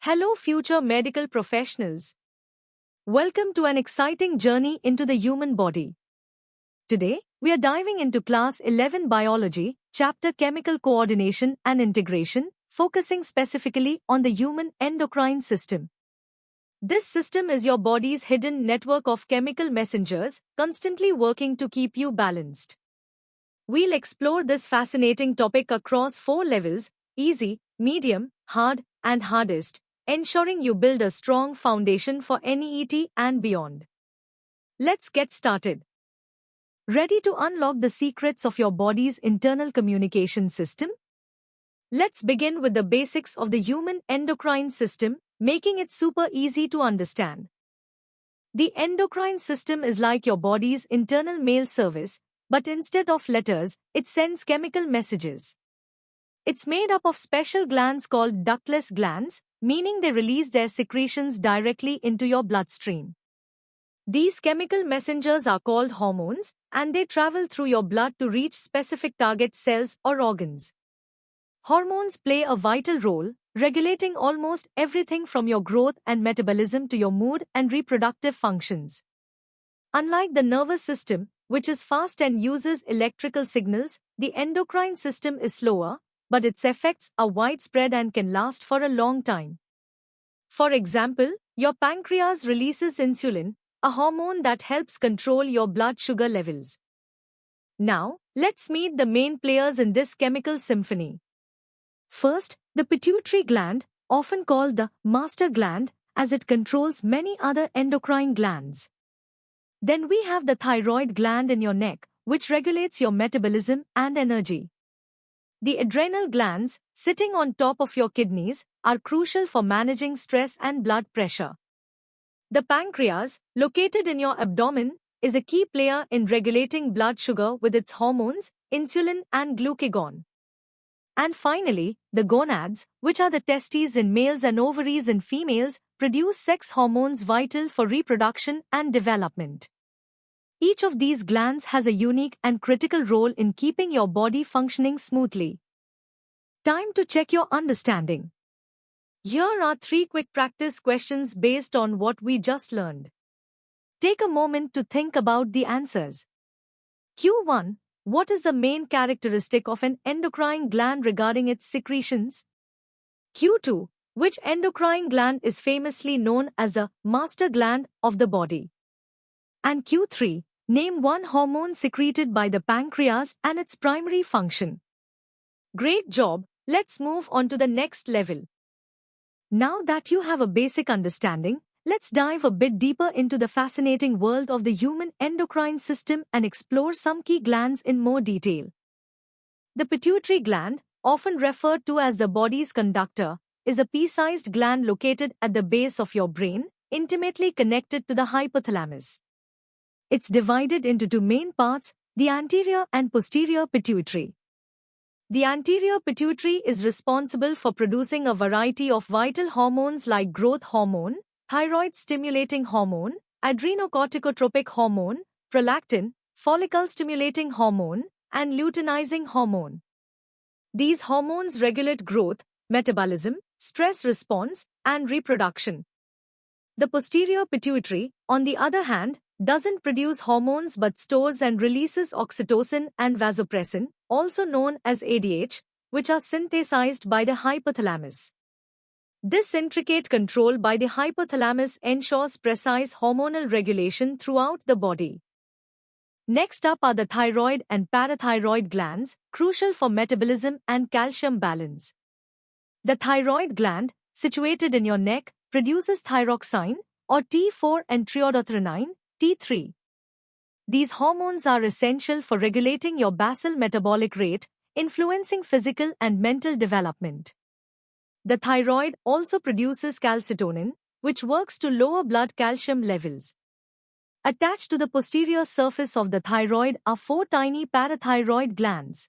Hello, future medical professionals. Welcome to an exciting journey into the human body. Today, we are diving into Class 11 Biology, Chapter Chemical Coordination and Integration, focusing specifically on the human endocrine system. This system is your body's hidden network of chemical messengers, constantly working to keep you balanced. We'll explore this fascinating topic across 4 levels: easy, medium, hard, and hardest, ensuring you build a strong foundation for NEET and beyond. Let's get started. Ready to unlock the secrets of your body's internal communication system? Let's begin with the basics of the human endocrine system, making it super easy to understand. The endocrine system is like your body's internal mail service, but instead of letters, it sends chemical messages. It's made up of special glands called ductless glands, meaning they release their secretions directly into your bloodstream. These chemical messengers are called hormones, and they travel through your blood to reach specific target cells or organs. Hormones play a vital role, regulating almost everything from your growth and metabolism to your mood and reproductive functions. Unlike the nervous system, which is fast and uses electrical signals, the endocrine system is slower, but its effects are widespread and can last for a long time. For example, your pancreas releases insulin, a hormone that helps control your blood sugar levels. Now, let's meet the main players in this chemical symphony. First, the pituitary gland, often called the master gland, as it controls many other endocrine glands. Then we have the thyroid gland in your neck, which regulates your metabolism and energy. The adrenal glands, sitting on top of your kidneys, are crucial for managing stress and blood pressure. The pancreas, located in your abdomen, is a key player in regulating blood sugar with its hormones, insulin and glucagon. And finally, the gonads, which are the testes in males and ovaries in females, produce sex hormones vital for reproduction and development. Each of these glands has a unique and critical role in keeping your body functioning smoothly. Time to check your understanding. Here are 3 quick practice questions based on what we just learned. Take a moment to think about the answers. Q1. What is the main characteristic of an endocrine gland regarding its secretions? Q2. Which endocrine gland is famously known as the master gland of the body? And Q3. Name one hormone secreted by the pancreas and its primary function. Great job, let's move on to the next level. Now that you have a basic understanding, let's dive a bit deeper into the fascinating world of the human endocrine system and explore some key glands in more detail. The pituitary gland, often referred to as the body's conductor, is a pea-sized gland located at the base of your brain, intimately connected to the hypothalamus. It's divided into 2 main parts, the anterior and posterior pituitary. The anterior pituitary is responsible for producing a variety of vital hormones like growth hormone, thyroid-stimulating hormone, adrenocorticotropic hormone, prolactin, follicle-stimulating hormone, and luteinizing hormone. These hormones regulate growth, metabolism, stress response, and reproduction. The posterior pituitary, on the other hand, doesn't produce hormones but stores and releases oxytocin and vasopressin, also known as ADH, which are synthesized by the hypothalamus. This intricate control by the hypothalamus ensures precise hormonal regulation throughout the body. Next up are the thyroid and parathyroid glands, crucial for metabolism and calcium balance. The thyroid gland, situated in your neck, produces thyroxine, or T4, and triiodothyronine, T3. These hormones are essential for regulating your basal metabolic rate, influencing physical and mental development. The thyroid also produces calcitonin, which works to lower blood calcium levels. Attached to the posterior surface of the thyroid are 4 tiny parathyroid glands.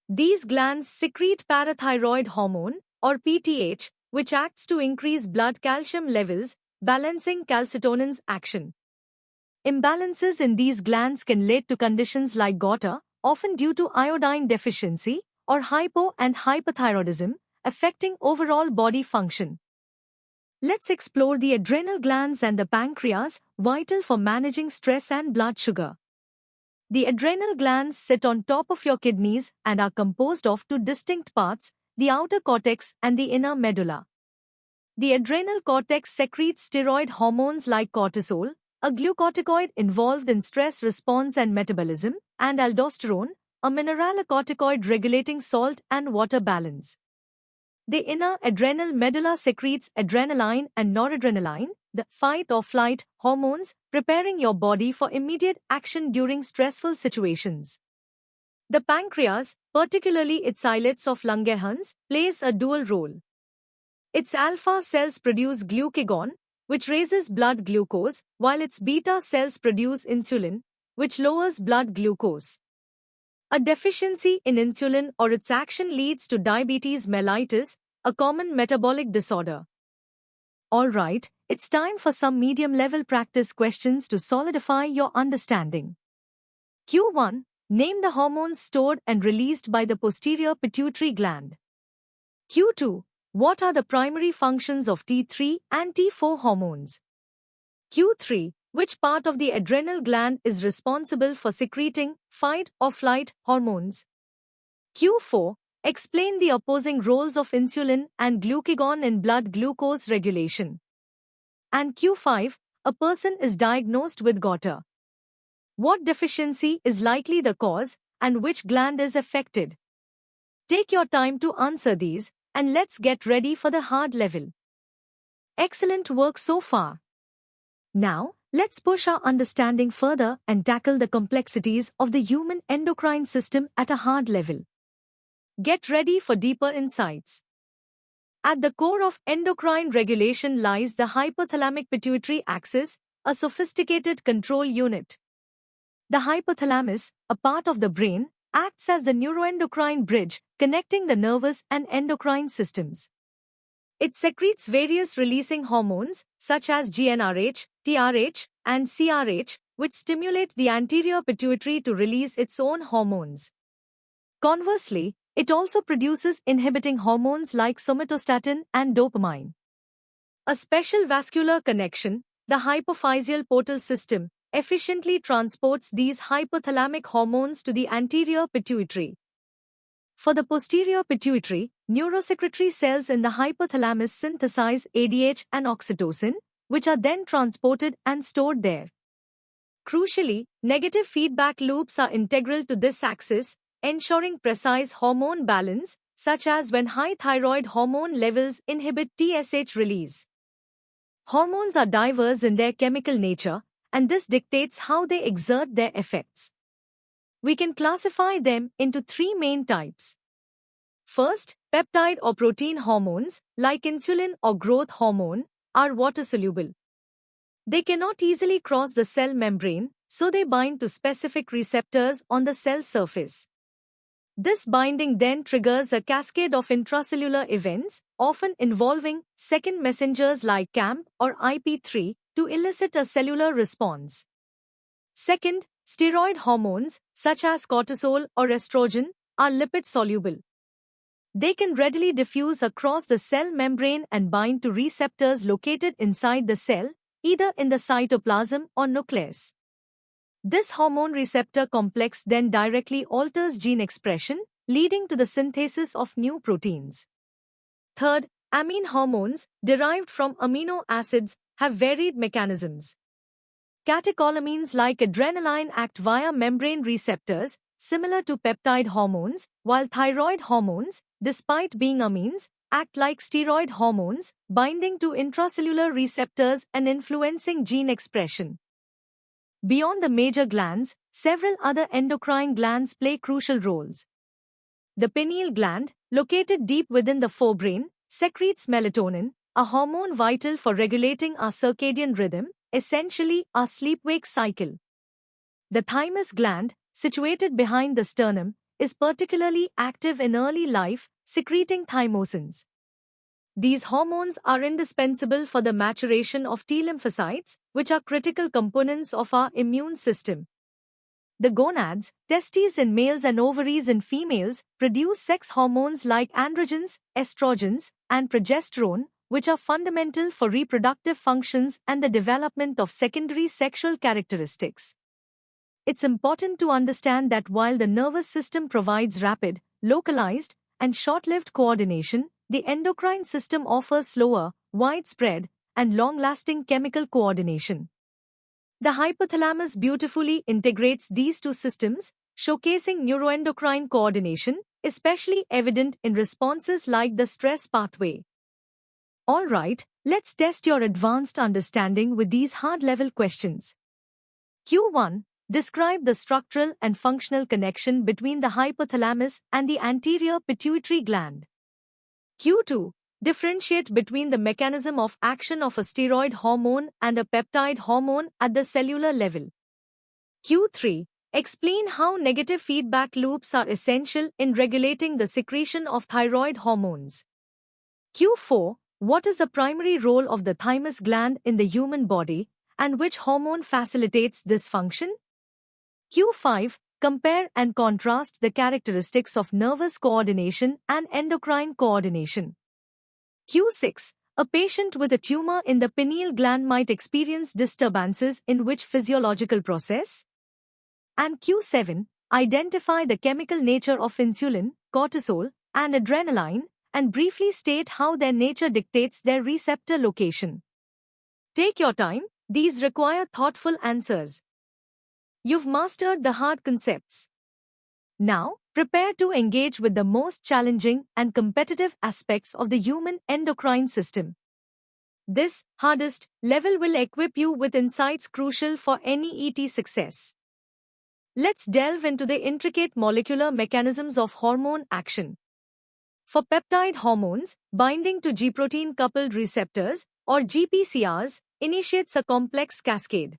These glands secrete parathyroid hormone, or PTH, which acts to increase blood calcium levels, balancing calcitonin's action. Imbalances in these glands can lead to conditions like goiter, often due to iodine deficiency, or hypo and hypothyroidism, affecting overall body function. let's explore the adrenal glands and the pancreas, vital for managing stress and blood sugar. The adrenal glands sit on top of your kidneys and are composed of two distinct parts, the outer cortex and the inner medulla. The adrenal cortex secretes steroid hormones like cortisol, a glucocorticoid involved in stress response and metabolism, and aldosterone, a mineralocorticoid regulating salt and water balance. The inner adrenal medulla secretes adrenaline and noradrenaline, the fight-or-flight hormones, preparing your body for immediate action during stressful situations. The pancreas, particularly its islets of Langerhans, plays a dual role. Its alpha cells produce glucagon, which raises blood glucose, while its beta cells produce insulin, which lowers blood glucose. A deficiency in insulin or its action leads to diabetes mellitus, a common metabolic disorder. Alright, it's time for some medium-level practice questions to solidify your understanding. Q1. Name the hormones stored and released by the posterior pituitary gland. Q2. What are the primary functions of T3 and T4 hormones? Q3. Which part of the adrenal gland is responsible for secreting fight-or-flight hormones? Q4. Explain the opposing roles of insulin and glucagon in blood glucose regulation. And Q5. A person is diagnosed with goiter. What deficiency is likely the cause and which gland is affected? Take your time to answer these, and let's get ready for the hard level. Excellent work so far. Now, let's push our understanding further and tackle the complexities of the human endocrine system at a hard level. Get ready for deeper insights. At the core of endocrine regulation lies the hypothalamic pituitary axis, a sophisticated control unit. The hypothalamus, a part of the brain, acts as the neuroendocrine bridge connecting the nervous and endocrine systems. It secretes various releasing hormones such as GnRH, TRH, and CRH, which stimulate the anterior pituitary to release its own hormones. Conversely, it also produces inhibiting hormones like somatostatin and dopamine. A special vascular connection, the hypophyseal portal system, efficiently transports these hypothalamic hormones to the anterior pituitary. For the posterior pituitary, neurosecretory cells in the hypothalamus synthesize ADH and oxytocin, which are then transported and stored there. Crucially, negative feedback loops are integral to this axis, ensuring precise hormone balance, such as when high thyroid hormone levels inhibit TSH release. Hormones are diverse in their chemical nature, and this dictates how they exert their effects. We can classify them into three main types. First, peptide or protein hormones, like insulin or growth hormone, are water-soluble. They cannot easily cross the cell membrane, so they bind to specific receptors on the cell surface. This binding then triggers a cascade of intracellular events, often involving second messengers like CAMP or IP3, to elicit a cellular response. Second, steroid hormones, such as cortisol or estrogen, are lipid-soluble. They can readily diffuse across the cell membrane and bind to receptors located inside the cell, either in the cytoplasm or nucleus. This hormone receptor complex then directly alters gene expression, leading to the synthesis of new proteins. Third, amine hormones, derived from amino acids, have varied mechanisms. Catecholamines like adrenaline act via membrane receptors, similar to peptide hormones, while thyroid hormones, despite being amines, act like steroid hormones, binding to intracellular receptors and influencing gene expression. Beyond the major glands, several other endocrine glands play crucial roles. The pineal gland, located deep within the forebrain, secretes melatonin, a hormone vital for regulating our circadian rhythm, essentially our sleep-wake cycle. The thymus gland, situated behind the sternum, is particularly active in early life, secreting thymosins. These hormones are indispensable for the maturation of T lymphocytes, which are critical components of our immune system. The gonads, testes in males and ovaries in females, produce sex hormones like androgens, estrogens, and progesterone, which are fundamental for reproductive functions and the development of secondary sexual characteristics. It's important to understand that while the nervous system provides rapid, localized, and short-lived coordination, the endocrine system offers slower, widespread, and long-lasting chemical coordination. The hypothalamus beautifully integrates these two systems, showcasing neuroendocrine coordination, especially evident in responses like the stress pathway. Alright, let's test your advanced understanding with these hard-level questions. Q1. Describe the structural and functional connection between the hypothalamus and the anterior pituitary gland. Q2. Differentiate between the mechanism of action of a steroid hormone and a peptide hormone at the cellular level. Q3. Explain how negative feedback loops are essential in regulating the secretion of thyroid hormones. Q4. What is the primary role of the thymus gland in the human body, and which hormone facilitates this function? Q5. Compare and contrast the characteristics of nervous coordination and endocrine coordination. Q6. A patient with a tumor in the pineal gland might experience disturbances in which physiological process? And Q7. Identify the chemical nature of insulin, cortisol, and adrenaline, and briefly state how their nature dictates their receptor location. Take your time, these require thoughtful answers. You've mastered the hard concepts. Now, prepare to engage with the most challenging and competitive aspects of the human endocrine system. This, hardest, level will equip you with insights crucial for any ET success. Let's delve into the intricate molecular mechanisms of hormone action. For peptide hormones, binding to G-protein-coupled receptors, or GPCRs, initiates a complex cascade.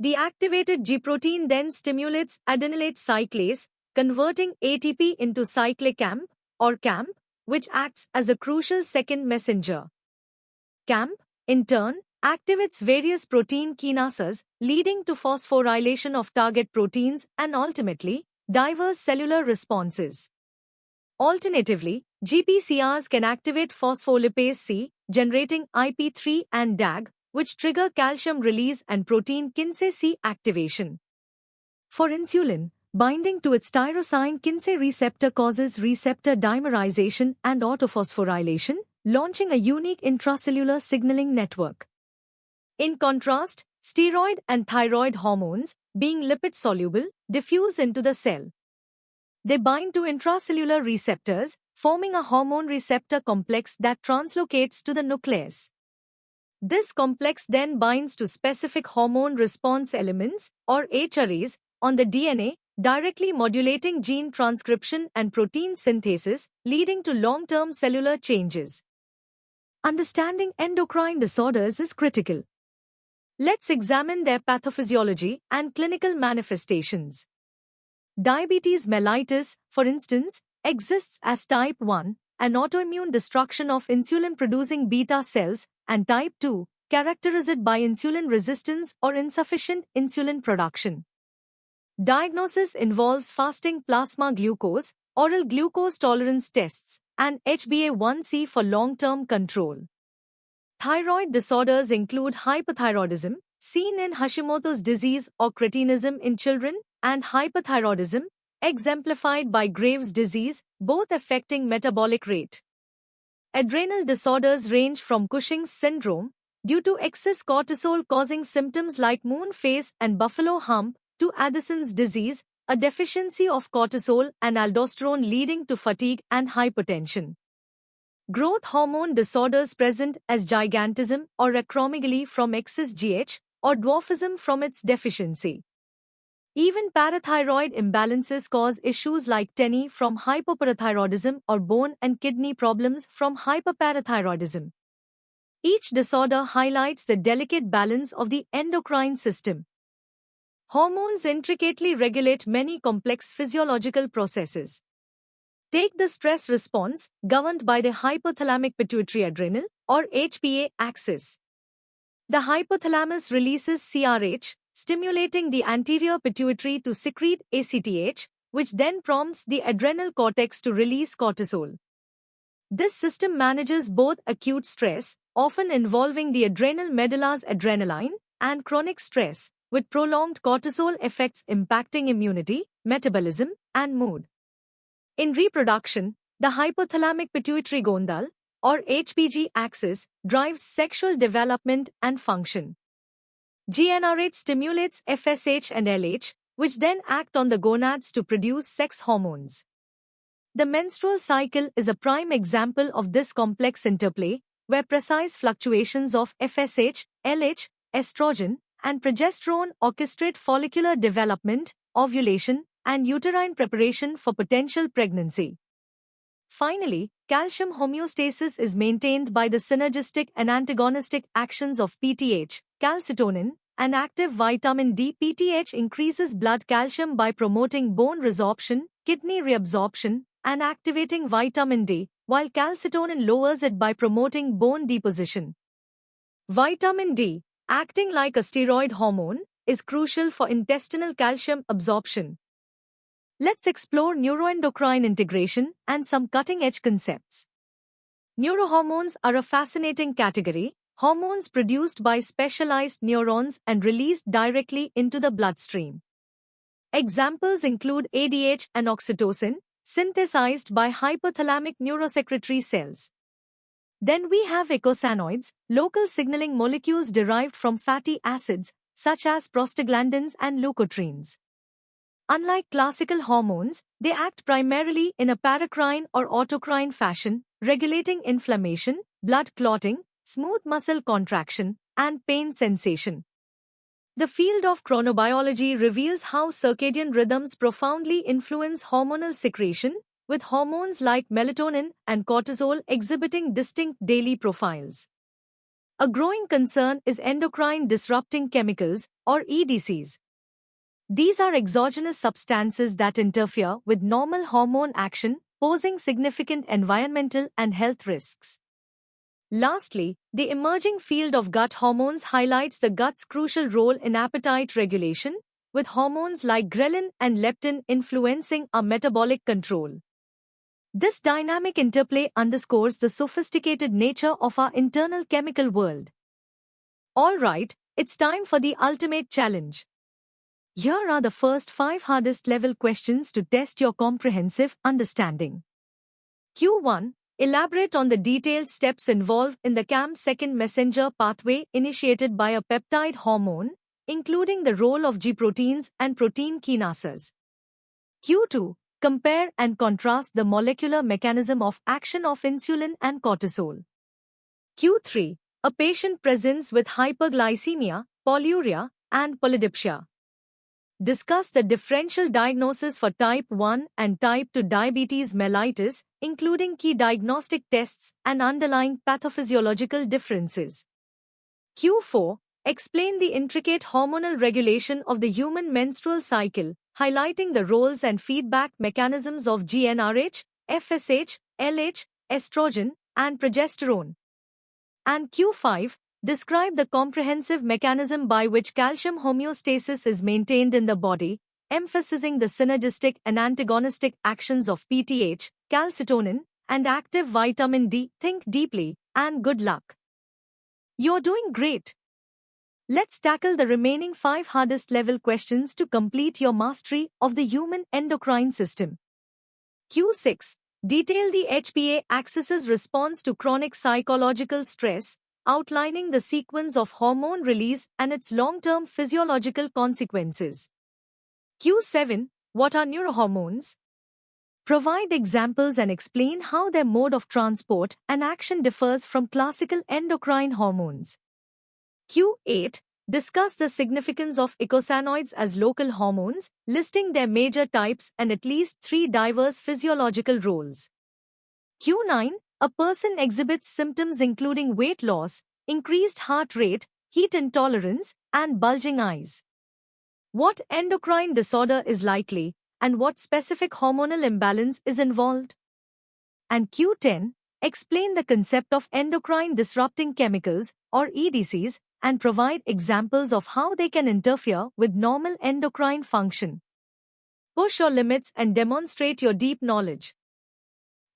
The activated G-protein then stimulates adenylate cyclase, converting ATP into cyclic AMP, or CAMP, which acts as a crucial second messenger. CAMP, in turn, activates various protein kinases, leading to phosphorylation of target proteins and ultimately, diverse cellular responses. Alternatively, GPCRs can activate phospholipase C, generating IP3 and DAG, which trigger calcium release and protein kinase C activation. For insulin, binding to its tyrosine kinase receptor causes receptor dimerization and autophosphorylation, launching a unique intracellular signaling network. In contrast, steroid and thyroid hormones, being lipid-soluble, diffuse into the cell. They bind to intracellular receptors, forming a hormone receptor complex that translocates to the nucleus. This complex then binds to specific hormone response elements, or HREs, on the DNA, directly modulating gene transcription and protein synthesis, leading to long-term cellular changes. Understanding endocrine disorders is critical. Let's examine their pathophysiology and clinical manifestations. Diabetes mellitus, for instance, exists as type 1, an autoimmune destruction of insulin-producing beta cells, and type 2, characterized by insulin resistance or insufficient insulin production. Diagnosis involves fasting plasma glucose, oral glucose tolerance tests, and HbA1c for long-term control. Thyroid disorders include hypothyroidism, seen in Hashimoto's disease or cretinism in children, and hyperthyroidism, exemplified by Graves' disease, both affecting metabolic rate. Adrenal disorders range from Cushing's syndrome, due to excess cortisol causing symptoms like moon face and buffalo hump, to Addison's disease, a deficiency of cortisol and aldosterone leading to fatigue and hypertension. Growth hormone disorders present as gigantism or acromegaly from excess GH, or dwarfism from its deficiency. Even parathyroid imbalances cause issues like TENI from hypoparathyroidism or bone and kidney problems from hyperparathyroidism. Each disorder highlights the delicate balance of the endocrine system. Hormones intricately regulate many complex physiological processes. Take the stress response, governed by the hypothalamic pituitary adrenal, or HPA axis. The hypothalamus releases CRH, stimulating the anterior pituitary to secrete ACTH, which then prompts the adrenal cortex to release cortisol. This system manages both acute stress, often involving the adrenal medulla's adrenaline, and chronic stress, with prolonged cortisol effects impacting immunity, metabolism, and mood. In reproduction, the hypothalamic pituitary gondal, or HPG axis, drives sexual development and function. GnRH stimulates FSH and LH, which then act on the gonads to produce sex hormones. The menstrual cycle is a prime example of this complex interplay, where precise fluctuations of FSH, LH, estrogen, and progesterone orchestrate follicular development, ovulation, and uterine preparation for potential pregnancy. Finally, calcium homeostasis is maintained by the synergistic and antagonistic actions of PTH, calcitonin, and active vitamin D. PTH increases blood calcium by promoting bone resorption, kidney reabsorption, and activating vitamin D, while calcitonin lowers it by promoting bone deposition. Vitamin D, acting like a steroid hormone, is crucial for intestinal calcium absorption. Let's explore neuroendocrine integration and some cutting-edge concepts. Neurohormones are a fascinating category, hormones produced by specialized neurons and released directly into the bloodstream. Examples include ADH and oxytocin, synthesized by hypothalamic neurosecretory cells. Then we have eicosanoids, local signaling molecules derived from fatty acids, such as prostaglandins and leukotrienes. Unlike classical hormones, they act primarily in a paracrine or autocrine fashion, regulating inflammation, blood clotting, smooth muscle contraction, and pain sensation. The field of chronobiology reveals how circadian rhythms profoundly influence hormonal secretion, with hormones like melatonin and cortisol exhibiting distinct daily profiles. A growing concern is endocrine disrupting chemicals, or EDCs. These are exogenous substances that interfere with normal hormone action, posing significant environmental and health risks. Lastly, the emerging field of gut hormones highlights the gut's crucial role in appetite regulation, with hormones like ghrelin and leptin influencing our metabolic control. This dynamic interplay underscores the sophisticated nature of our internal chemical world. All right, it's time for the ultimate challenge. Here are the first 5 hardest level questions to test your comprehensive understanding. Q1. Elaborate on the detailed steps involved in the CAM-second messenger pathway initiated by a peptide hormone, including the role of G proteins and protein kinases. Q2. Compare and contrast the molecular mechanism of action of insulin and cortisol. Q3. A patient presents with hyperglycemia, polyuria, and polydipsia. Discuss the differential diagnosis for type 1 and type 2 diabetes mellitus, including key diagnostic tests and underlying pathophysiological differences. Q4. Explain the intricate hormonal regulation of the human menstrual cycle, highlighting the roles and feedback mechanisms of GnRH, FSH, LH, estrogen, and progesterone. And Q5. Describe the comprehensive mechanism by which calcium homeostasis is maintained in the body, emphasizing the synergistic and antagonistic actions of PTH, calcitonin, and active vitamin D. Think deeply, and good luck. You're doing great. Let's tackle the remaining 5 hardest level questions to complete your mastery of the human endocrine system. Q6. Detail the HPA axis's response to chronic psychological stress, outlining the sequence of hormone release and its long-term physiological consequences. Q7. What are neurohormones? Provide examples and explain how their mode of transport and action differs from classical endocrine hormones. Q8. Discuss the significance of eicosanoids as local hormones, listing their major types and at least 3 diverse physiological roles. Q9. A person exhibits symptoms including weight loss, increased heart rate, heat intolerance, and bulging eyes. What endocrine disorder is likely, and what specific hormonal imbalance is involved? And Q10. Explain the concept of endocrine disrupting chemicals, or EDCs, and provide examples of how they can interfere with normal endocrine function. Push your limits and demonstrate your deep knowledge.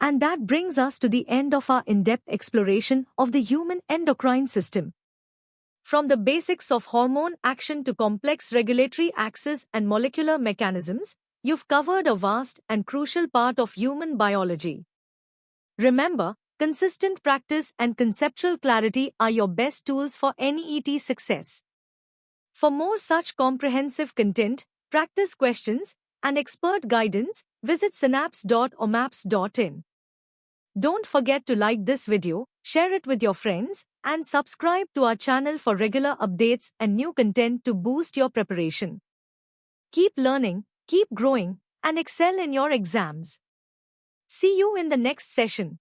And that brings us to the end of our in-depth exploration of the human endocrine system. From the basics of hormone action to complex regulatory axes and molecular mechanisms, you've covered a vast and crucial part of human biology. Remember, consistent practice and conceptual clarity are your best tools for NEET success. For more such comprehensive content, practice questions, and expert guidance, visit synapse.omaps.in. Don't forget to like this video, share it with your friends, and subscribe to our channel for regular updates and new content to boost your preparation. Keep learning, keep growing, and excel in your exams. See you in the next session.